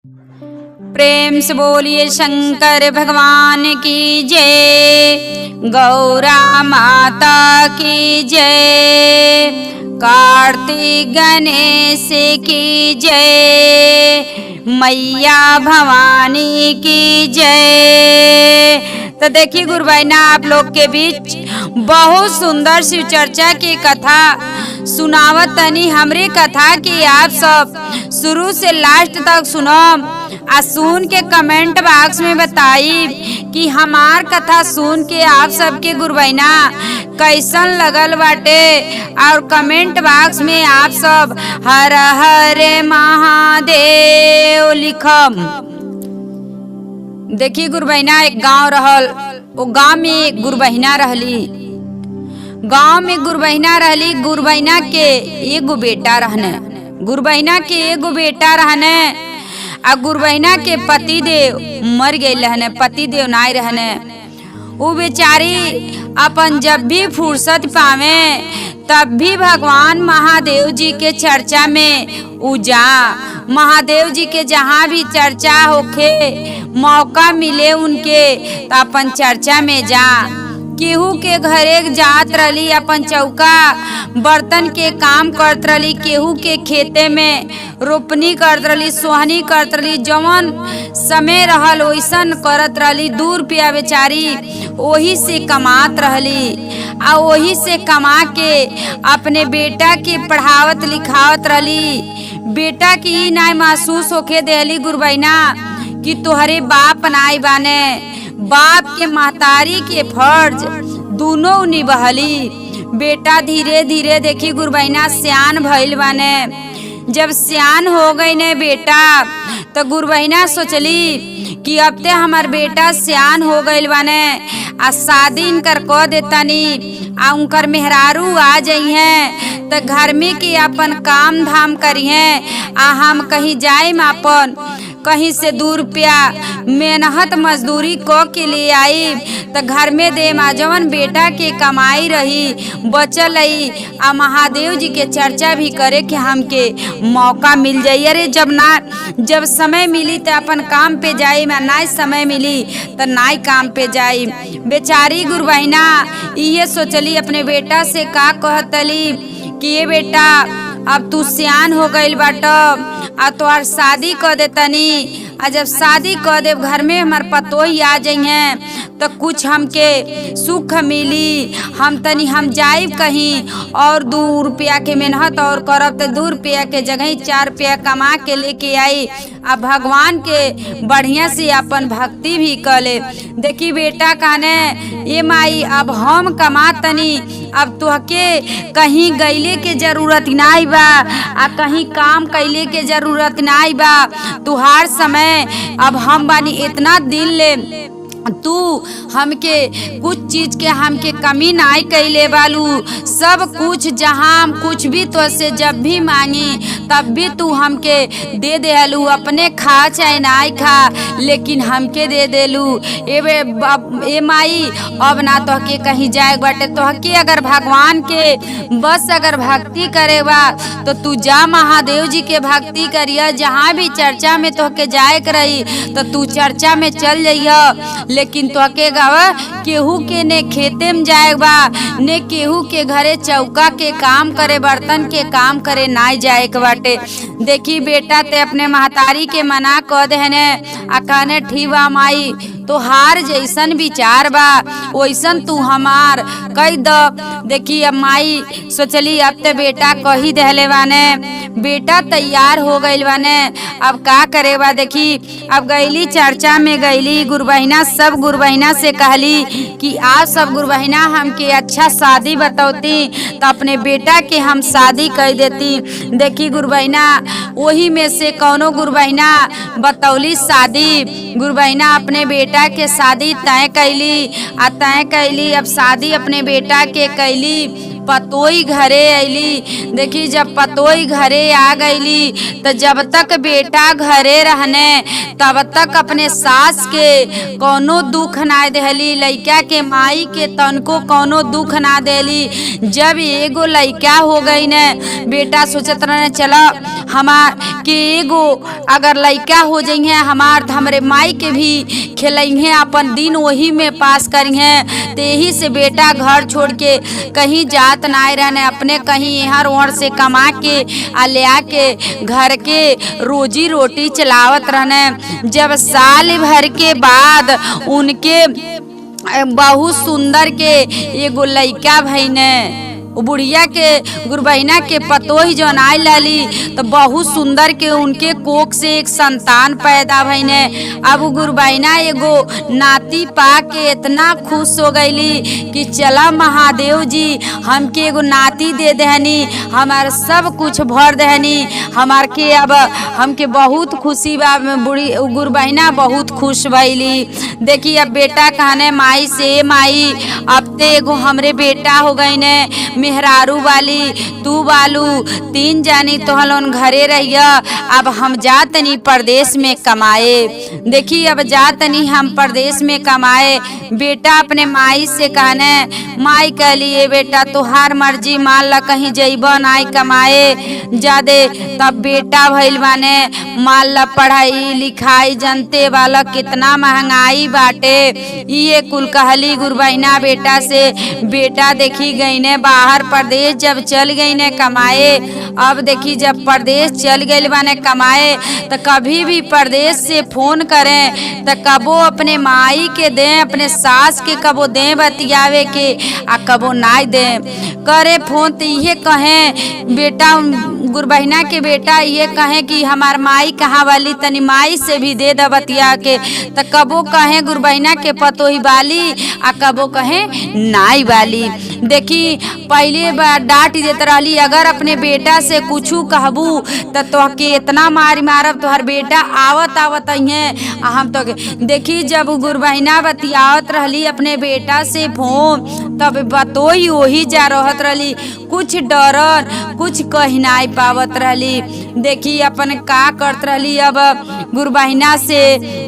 प्रेम से बोलिए शंकर भगवान की जय, गौरा माता की जय, कार्तिक गणेश की जय, मैया भवानी की जय। तो देखिए गुरुबहना, आप लोग के बीच बहुत सुंदर शिव चर्चा की कथा सुनावत तनी। हमरी कथा की आप सब शुरू से लास्ट तक सुनो आ सुन के कमेंट बॉक्स में बताई कि हमार कथा सुन के आप सबके गुरुबहना कैसन लगल बाटे, और कमेंट बॉक्स में आप सब हर हर महादेव लिखम। देखिए गुरुबहना, एक गांव रहल, वो गांव में एक गुरुबहना रहली। गांव में गुरुबहना रहली। गुरुबहना के एगो बेटा रहने। गुरुबहना के एगो बेटा रहने आ गुरुबहना के पति देव मर गए रहने, पति देव नाय रहने। वो बेचारी अपन जब भी फुर्सत पावे तब भी भगवान महादेव जी के चर्चा में उजा, महादेव जी के जहाँ भी चर्चा होखे, मौका मिले उनके तो अपन चर्चा में जा। केहू के घरे जात रही, अपन चौका बर्तन के काम करत रही, केहू के खेते में रोपनी करत रही, सोहनी करत रही, जवन समय रहल वैसन करत रही। 2 रुपया बेचारी वही से कमात रहली आ वही से कमा के अपने बेटा के पढ़ावत लिखावत रही। बेटा की ना महसूस होके देली गुरुबहना कि तोहरे बाप नाई बाने। बाप के महतारी के फर्ज दोनों निभली। बेटा धीरे धीरे देखी गुरुबहना सियान भइल बाने। जब सियान हो गई ने बेटा, तो गुरुबहना सोचली कि अब ते हमार बेटा सियान हो गइल बाने आ शादी इनकर कह देतानी आ उनकर मेहरारू आ जाई हैं तो घर में की अपन काम धाम करी हैं आ हम कहीं जाए अपन कहीं से 2 रुपया मेहनत मजदूरी को के लिए आई तो घर में दे मा जवन बेटा के कमाई रही बचल रही आ महादेव जी के चर्चा भी करे कि हमके मौका मिल जाई। अरे जब समय मिली तो अपन काम पे जाई, मैं ना समय मिली तो ना काम पे जाई। बेचारी गुरुबहना ये सोचली अपने बेटा से का कहतली कि ये बेटा अब तू सियान हो गइल बाट आ तोहार शादी कर देतनी आ जब शादी कर देव घर में हमार पतोही आ जाइए तो कुछ हमके सुख मिली। हम जाइब कहीं और 2 रुपया के मेहनत और करब तो 2 रुपया के जगह 4 रुपया कमा के लेके आई आ भगवान के बढ़िया से अपन भक्ति भी करे। देखी बेटा कहने ये माई अब हम कमा तनी, अब तुहके कहीं गईले के जरूरत नाई बा आ कहीं काम कैले के जरूरत नाई बा। तुहार समय अब हम बानी इतना दिल ले, तू हमके कुछ चीज के हमके कमी नाई कैले बालू। सब कुछ जहाँ हम कुछ भी तो से जब भी मांगी तब भी तू हमके दे देलू। अपने खा चाहे नाई खा लेकिन हमके दे देलू। ए माई अब ना तोहके कहीं जाए बाटे, तोहके अगर भगवान के बस अगर भक्ति करे बा तो तू जा महादेव जी के भक्ति करिया। जहाँ भी चर्चा में तोहके जाए रही तो तू चर्चा में चल जाइया, लेकिन तोहके गावा केहू के ने खेते में जाए बा ने केहू के घरे चौका के काम करे, बर्तन के काम करे नाई जाए के बाटे। देखी बेटा ते अपने महतारी के मना कह देने आ कहने ठीक बा माई, तोहार जैसन विचार बा वैसन तू हमार कह द। देखी अब माई सोचली अब ते बेटा कही दहले बाने, बेटा तैयार हो गइल बाने, अब का करे बा। देखी अब गईली चर्चा में गईली गुरुबहना, सब गुरुबहना से कहली कि आप सब गुरुबहना हमके अच्छा शादी बतौती तो अपने बेटा के हम शादी कर देती। देखी गुरुबहना वही में से कौनो गुरुबहना बतौली शादी। गुरुबहना अपने बेटा के शादी तय कैली आ तय कैली। अब शादी अपने बेटा के कैली। पतोई घरे अली। देखी जब पतोई घरे आ गईली तो जब तक बेटा घरे रहने तब तक अपने सास के कोनो दुख ना देली, लइका के माई के तनको कोनो दुख ना देली। जब एगो लइका हो गई ने बेटा सोचत रहने चला हमार के एगो अगर लइका हो जाइए हमार तो हमरे माई के भी खिलइहे अपन दिन वही में पास करिए। तो यही से बेटा घर छोड़ के कहीं जात ना रहने, अपने कहीं यहाँ ओहर से कमा के ले आके घर के रोजी रोटी चलावत रहने। जब साल भर के बाद उनके बहुत सुंदर के एगो लइका भईने, बुढ़िया के गुरबहिना के पतोही जौन आई लाली तो बहुत सुंदर के उनके कोख से एक संतान पैदा भईने। अब गुरबहिना एगो नाती पा के इतना खुश हो गईली कि चला महादेव जी हमके एगो नाती दे देहनी, हमार सब कुछ भर देहनी, हमार के अब हमके बहुत खुशी बा। बुढ़ी गुरबहिना बहुत खुश भईली। देखी अब बेटा कहने माई से माई अब ते एगो हमरे बेटा हो गई ने, मेहरारू वाली तू बालू तीन जानी तो हलोन घरे रहिया। अब हम जातनी परदेश में कमाए। देखी अब जातनी हम परदेश में कमाए। बेटा अपने माई से कहने माई कह लिए बेटा तुहार मर्जी, मान ला कहीं जइबा नाई कमाए जादे। तब बेटा भइल बाने मान ला पढ़ाई लिखाई जनते वाला कितना महंगाई बाटे। ये कुल कहली गुरबहिना बेटा से। बेटा देखी गई ने बाहर परदेश जब चल गई ने कमाए। अब देखी जब परदेश चल गई बाने कमाए तो कभी भी परदेश से फोन करें तो कबो अपने माई के दें, अपने सास के कबो दें बतियावे के आ कबो नाई दें करे फोन। तो ये कहें बेटा गुरबहिना के बेटा ये कहें कि हमार माई कहाँ वाली तनी माई से भी दे द बतिया के। तो कबो कहें गुरबहिना के पतोही वाली आ कबो कहें नाई वाली। देखी पहले बार डांट देते रहली अगर अपने बेटा से कुछ कहबू तो तोहके इतना मारी मारब तोहर बेटा आवत आवत है हम तो। देखी जब गुरबहिना बतियावत रहली अपने बेटा से फोन तब बतोही वही जा रहत रहली, कुछ डरन कुछ कह नाई पावत रहली। देखी अपन का करत रहली अब गुरबहिना से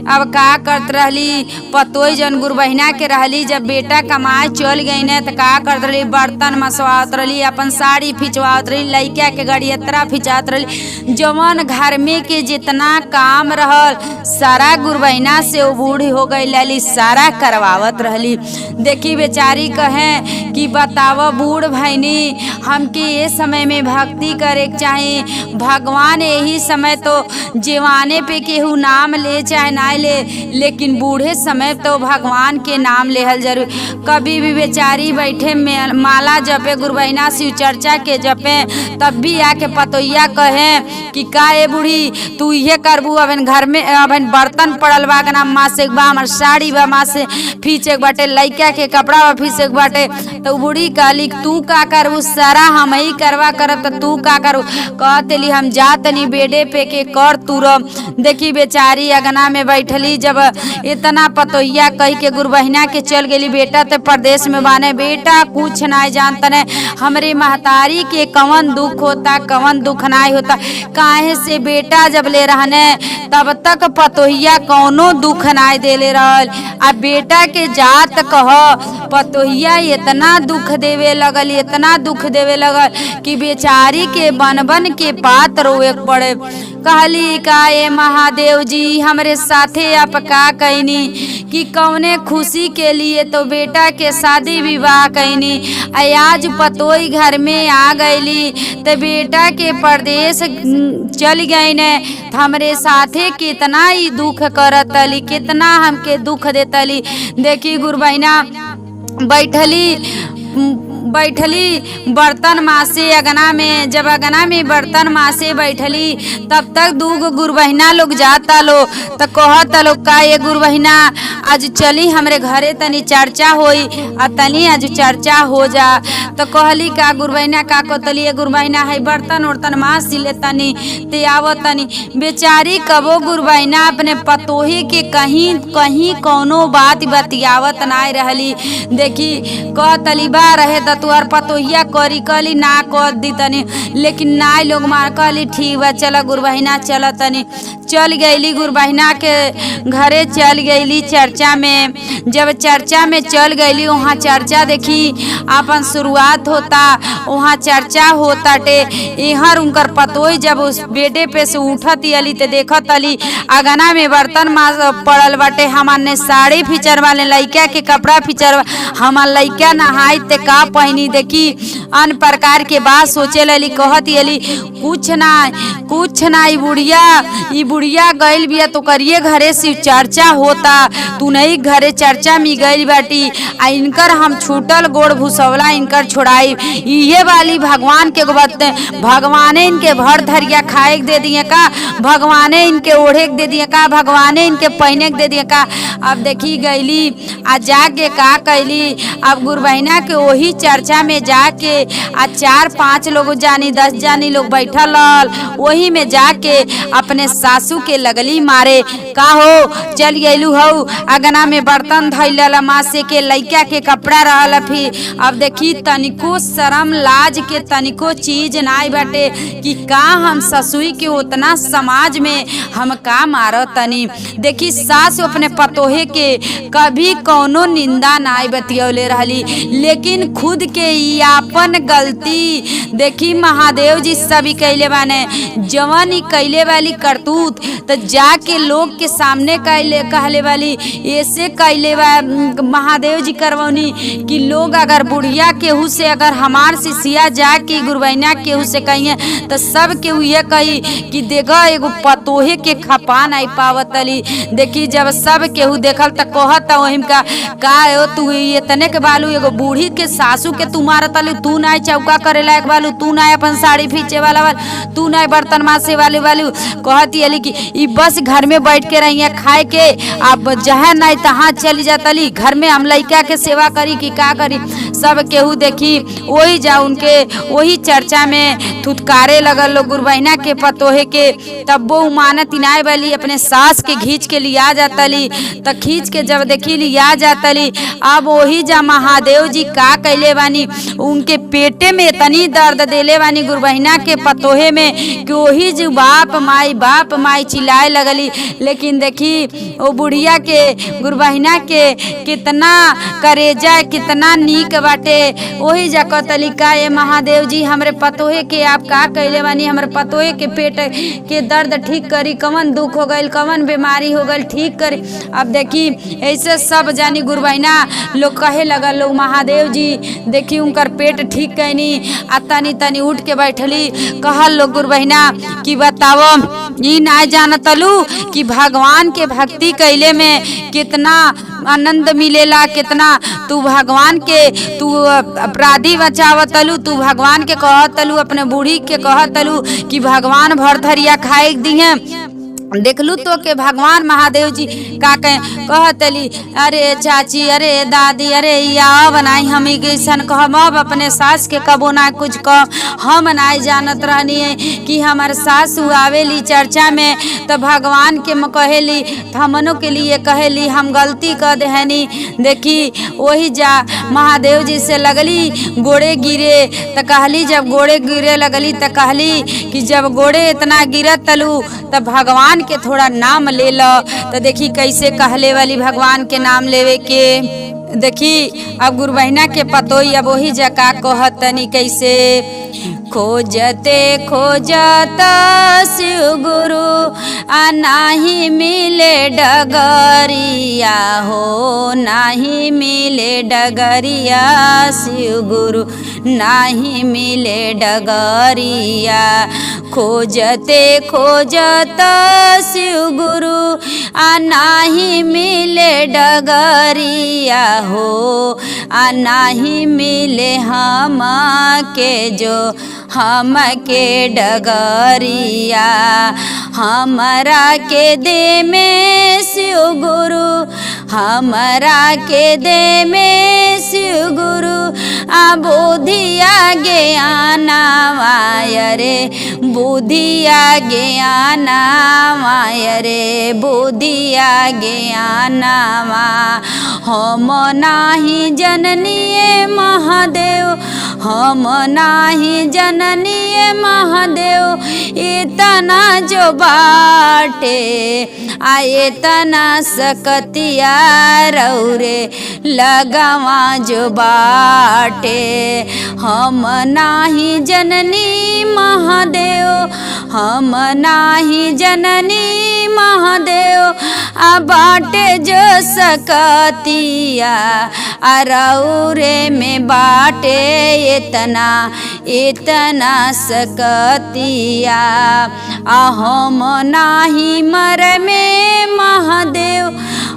अब का करत रहली पतोही जन गुरबहिना के रहली। जब बेटा कमाए चल गई ने तो का करत रहली बर्तन मसवात रहली, अपन साड़ी फिचवात रही, लइका के गड़ियतरा फिचात रही। जवन घर में के जितना काम रहल सारा गुरबहिना से वो बूढ़ी हो गई लाली सारा करवावत रहली। देखी बेचारी कहें कि बताव बूढ़ भैनी हमके ये समय में भक्ति करे के चाहे, भगवान यही समय तो जवाने पे केहू नाम ले चाहे ना ले, लेकिन बूढ़े समय तो भगवान के नाम लेहल जरूर। कभी भी बेचारी बैठे माला जपे गुरबहिना शिव चर्चा के जपे तब भी आके पतोहिया कहे कि का ए बूढ़ी तू ये करबू अबन घर में अबन बर्तन पड़ल बा के नाम माँ से बा हमार साड़ी बा माँ से फीचे बाटे, लइका के कपड़ा बा फीचे बाटे। तो बूढ़ी कहली तू का करबू सारा हम ही करवा करब तो तू का करू। कहतेली हम जातनी बेडे पे के कर तुरम। देखी बेचारी अगना में बैठली जब इतना पतोहिया कही के गुरबहिना के चल गेली। बेटा तो परदेश में बाने, बेटा कुछ ना जानता ने हमरे महतारी के कवन दुख होता कवन दुख नाई होता। काहे से बेटा जब ले रहने तब तक पतोहिया कौनो दुख नाई देले रहल। अब बेटा के जात कह पतोहिया इतना दुख देवे लगल इतना दुख देवे लगल कि बेचारी के बन बन के पात रोए पड़े। कहली का ए महादेव जी हमरे साथे आप का कहनी कि कौने खुशी के लिए तो बेटा के शादी विवाह कहनी आज पतोई घर में आ गईली तो बेटा के परदेश चल गई ने हमरे साथे कितना ही दुख करतली कितना हमके दुख देतली। देखी गुरबहिना बैठली बर्तन मासे अगना में। जब अगना में बर्तन मासे बैठली तब तक दूगो गुरबहिना लोग जाता लो तो कहता लोग का ये गुरबहिना आज चली हमरे घरे तनी चर्चा होई आ तनी आज चर्चा हो जा। तो कहली का गुरबहिना का कोतली गुरबहिना है बर्तन उर्तन माँ सिले तनी ते आवो तनी। बेचारी कबो गुरबहिना अपने पतोही के कहीं कहीं कौनो बात बतियावत नाय रहली। देखी कह तलीबा रहे तो तुअर पतोहिया करी कहली ना कह दी तनी, लेकिन नाय लोग मार कहली ठीक बा चला गुरबहिना चल तनी। चल गईली गुरबहिना के घरे चल गईली चर्चा में। जब चर्चा में चल गईली वहाँ चर्चा देखी अपन शुरुआत होता, वहाँ चर्चा होता टे। इहर उनकर पतोई जब उस बेटे पे से उठत अली ते देखत अली अगना में बर्तन माँ पड़ल बाटे। हमार ने साड़ी फिचर वाले लइका के कपड़ा फिचर, हमार लइका नहाई ते का पहनी। देखी अन्य प्रकार के बात सोचे लली कहत अली कुछ ना ई बुढ़िया गइल बिया तो करिए घरे शिव चर्चा होता, तू नहीं घरे चर्चा में गइल बाटी आ इनकर हम छूटल गोड़ भूसवला इनकर छोड़ाई। ये वाली भगवान के भगवाने इनके भर धरिया खाए दे दिए का, भगवाने इनके ओढ़े दे दिए का, भगवाने इनके पहने दे दिए का। अब देखी गईली आ जाके का कैली अब गुरबहिना के वही चर्चा में जाके आ 4-5 लोग जानी 10 जानी लोग बैठल वही में जाके अपने सासू के लगली मारे। का हो चल गईलू हो अगना में बर्तन धैल माँ से के लइका के कपड़ा रहल। फिर अब देखी तनिको शर्म लाज के तनिको चीज नाई बाटे कि का हम ससुई के उतना समाज में हम का मारो तनी। देखी सास अपने पतोहे के कभी कौनो निंदा नाई बतियौले रहली, लेकिन खुद के यापन गलती देखी महादेव जी सभी कैले बाने। जवन ही कैले वाली करतूत तो जाके लोग के सामने कहले वाली ऐसे कैले महादेव जी करवनी कि लोग अगर बुढ़िया केहू से अगर हमार शिष्या जाके गुरबहिना केहू से कहिए तो सब केहू ये कही कि देखा एगो पतोहे के खपा नहीं पावतली। देखी जब सब केहू देखल तो कहता वही का हो तू इतने के बालू एगो बूढ़ी के सासू के तू मारतली, तू ना चौका करे लायक बालू, तू ना अपन साड़ी फींचे वाला तू ना बर्तन मासे वाली कहती अली कि ई बस घर में बैठ के रही खाए के अब जहाँ नहीं तहाँ चली जातली, घर में हम लइका के सेवा करी कि का करी। सब केहू देखी वही जा उनके वही चर्चा में थुतकारे लगल लोग गुरबहिना के पतोहे के। तब वो मानत इनाय वाली अपने सास के घींच के लिया जातली तो खींच के जब देखी लिया जातली अब वही जा महादेव जी का कैले बानी उनके पेटे में इतनी दर्द देले बानी गुरबहिना के पतोहे में कि वही जो बाप माई चिल्लाए लगली। लेकिन देखी वो बुढ़िया के गुरबहिना के कितना करेजा कितना नीक बाटे। वही जाकर तलिका ये महादेव जी हमरे पतोहे के आप का कैले बानी, हमरे पतोहे के पेट के दर्द ठीक करी, कवन दुख हो गई कवन बीमारी हो गई ठीक करी। अब देखी ऐसे सब जानी गुरबहिना लोग कहे लगल लोग महादेव जी देखी उनकर पेट ठीक कैनी आ तनी तनी उठ के बैठली। कहल लोग गुरबहिना कि बताओ ई ना जानतलू कि भगवान के भक्ति कैले में कितना आनंद मिलेला, कितना तू भगवान के तू अपराधी बचावतलू, तू भगवान के कहतलू अपने बूढ़ी के कहतलू कि भगवान भर धरिया खाए दिए। देखलू तो के भगवान महादेव जी का कहतली अरे चाची अरे दादी अरे या बनाई हम कैसन कहम अब अपने सास के कबो ना कुछ कह। हम नाई जानत रहनी है कि हमार सास आवेली चर्चा में तो भगवान के कहेली हमनों के लिए कहेली हम गलती कर देहनी। देखी वही जा महादेव जी से लगली गोड़े गिरे तो कहली जब गोड़े गिरे लगली तो कहली कि जब गोड़े इतना गिरत तलू तो भगवान के थोड़ा नाम ले लो। तो देखी कैसे कहले वाली भगवान के नाम लेवे के। देखी अब गुरबहिना के पतोई अब वही जका कहतनी कैसे खोजते खोजत शिव गुरु नाही मिले डगरिया हो, नाही मिले डगरिया शिव गुरु नाही मिले डगरिया। खोजते खोजत शिव गुरु नाही मिले डगरिया हो, नाही मिले हम के जो हम के डगरिया। हमरा के दे में शिव गुरु हमरा के दे में शिव गुरु बुद्धिया ज्ञानवाय रे बुद्धिया ज्ञानवाय रे बुद्धिया ज्ञानवा। हम नाही जननीय महादेव हम नाही जननीय महादेव इतना जो बाटे इतना सकतिया रौरे लगावा जो बाटे। हम नाही जननी महादेव हम नाही जननी महादेव बाटे जो सकतिया रौरे में बाटे इतना सकतिया। हम नाही मर में महादेव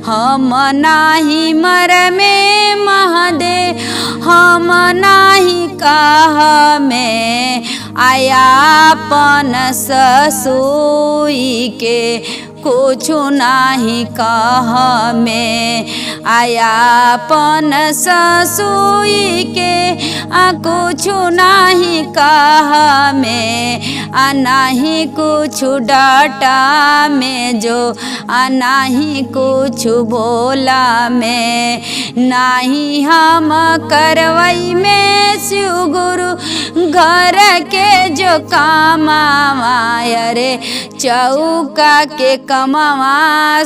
हम नाही मर में महादेव हम नाही कह में आयापन ससुई के कुछ नाही कह में आयापन ससुई के कुछ नाही कह में नाही कुछ डाटा में जो नाही कुछ बोला में नाही हम करवई में शिव गुरु घर के जो कामावा रे चौका के कमावा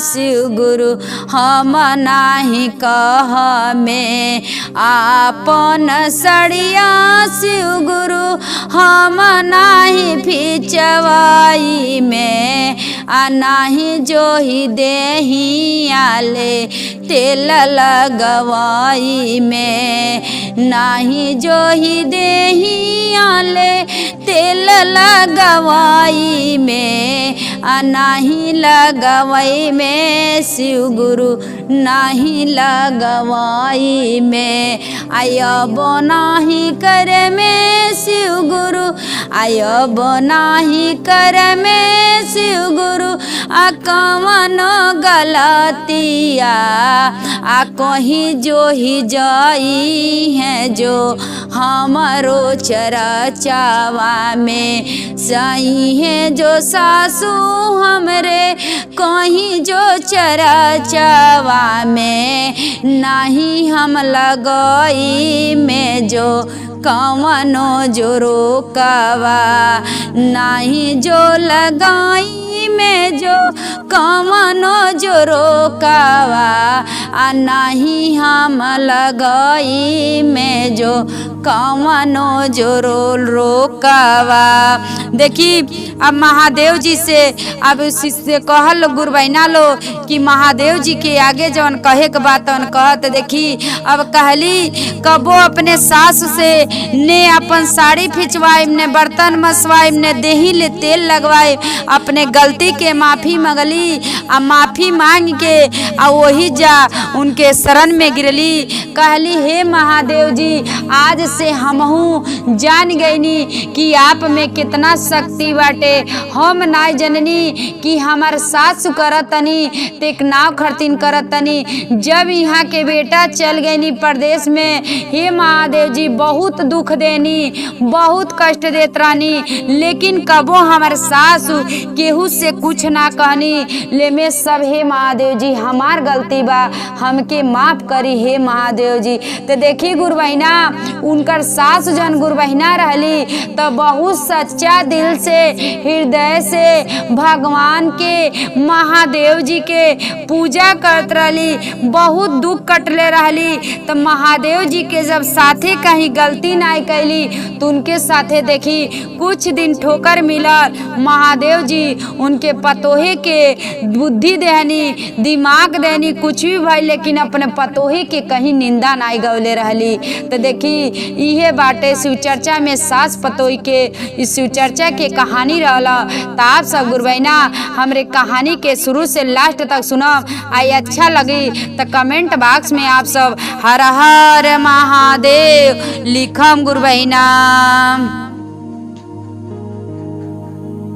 शिव गुरु हम नाही कह में आपन सड़िया शिव गुरु हम नाही फिचवाई में नाही जो ही देही आले तेल लगवाई में नाही जो ही देही आले तेल लगवाई में नाही लगवाई में शिव गुरु नाही लगवाई में आयब नाही कर में शिव गुरु आयब नाही कर में शिव गुरु कवन गलतिया कहीं जो ही जाई है जो हमारो चरचावा में सही है जो सासू हमरे कहीं जो चरचावा में नहीं हम लगई में जो कवनो जो रोकवा नहीं जो लगाई में जो कवनो जो रोकवा नहीं हम लगई में जो कवनो जो रोकवा। देखी अब महादेव जी से अब से कहल गुरबैना लो कि महादेव जी के आगे जवन कहे के बात कहत। देखी अब कहली कबो अपने सास से ने अपन साड़ी फिचवाए ने बर्तन मसवाए ने देही ले तेल लगवाए अपने गलती के माफ़ी मंगली आ माफ़ी मांग के आ वही जा उनके शरण में गिरली। कहली हे महादेव जी आज से हमहू जान गईनी कि आप में कितना शक्ति बाटे। हम ना जननी कि हमार सास करतनी तेक नाव खरतीन करतनी जब यहाँ के बेटा चल गईनी प्रदेश में। हे महादेव जी बहुत दुख देनी बहुत कष्ट देत रानी लेकिन कबो हमार सास केहू से कुछ ना कहनी ले में सब। हे महादेव जी हमार गलती बा हमके माफ करी हे महादेव जी। तो देखी गुरबहिना उनकर सास जन गुरबहिना रहली तो बहुत सच्चा दिल से हृदय से भगवान के महादेव जी के पूजा करत रहली बहुत दुख कटले रहली। तो महादेव जी के जब साथे कहीं गलती नहीं कैली तो उनके साथे देखी कुछ दिन ठोकर मिलल। महादेव जी उनके पतोहे के बुद्धि देहनी दिमाग देनी कुछ भी भाई लेकिन अपने पतोहे के कहीं निंदा नहीं गौले रहली। तो देखी इहे बाटे शिव चर्चा में सास पतोही के इस शिव चर्चा के कहानी रहला। तो आप सब गुरबैना हमरे कहानी के शुरू से लास्ट तक सुनब आई अच्छा लगी तो कमेंट बॉक्स में आप सब हर हर महादेव लिखम गुरबैना।